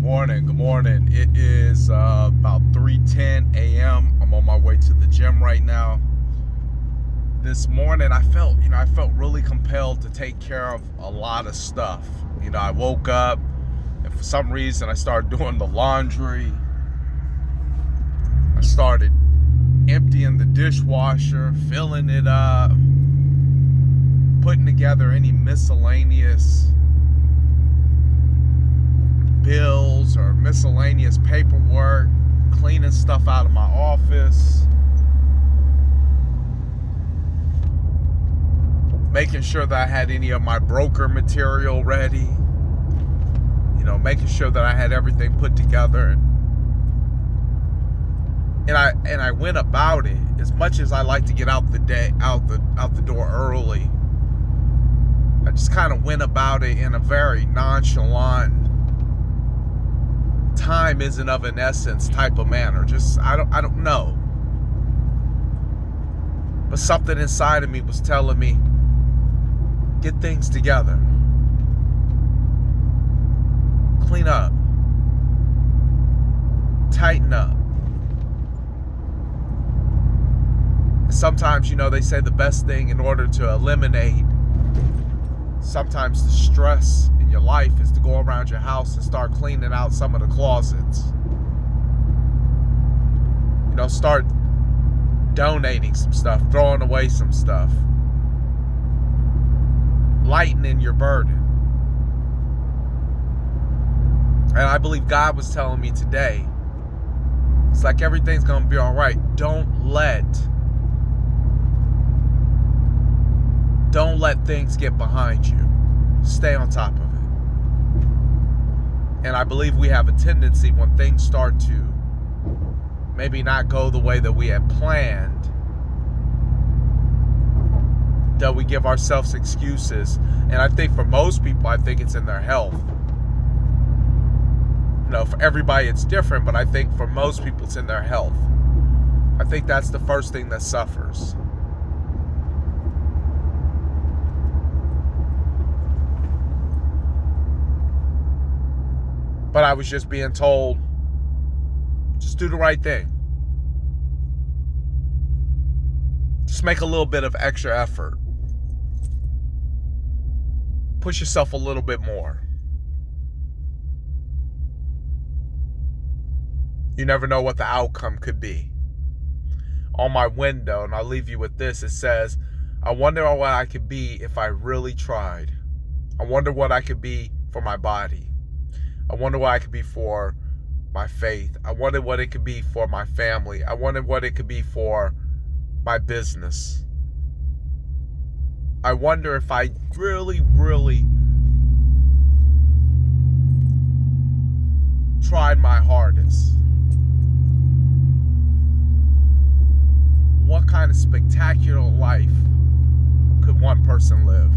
Good morning. It is about 3:10 a.m. I'm on my way to the gym right now. This morning I felt really compelled to take care of a lot of stuff. I woke up and for some reason I started doing the laundry. I started emptying the dishwasher, filling it up, putting together any miscellaneous bills or miscellaneous paperwork, cleaning stuff out of my office, making sure that I had any of my broker material ready, making sure that I had everything put together. And I went about it. As much as I like to get out the door early, I just kind of went about it in a very nonchalant, time isn't of an essence type of manner. Just I don't know. But something inside of me was telling me, get things together. Clean up. Tighten up. And sometimes, they say the best thing in order to eliminate sometimes the stress in your life is to go around your house and start cleaning out some of the closets. Start donating some stuff, throwing away some stuff, lightening your burden. And I believe God was telling me today, it's like everything's going to be all right. Don't let things get behind you. Stay on top of it. And I believe we have a tendency when things start to maybe not go the way that we had planned, that we give ourselves excuses. And I think for most people, I think it's in their health. For everybody it's different, but I think for most people it's in their health. I think that's the first thing that suffers. But I was just being told, just do the right thing. Just make a little bit of extra effort. Push yourself a little bit more. You never know what the outcome could be. On my window, and I'll leave you with this, it says, I wonder what I could be if I really tried. I wonder what I could be for my body. I wonder what I could be for my faith. I wonder what it could be for my family. I wonder what it could be for my business. I wonder if I really, really tried my hardest. What kind of spectacular life could one person live?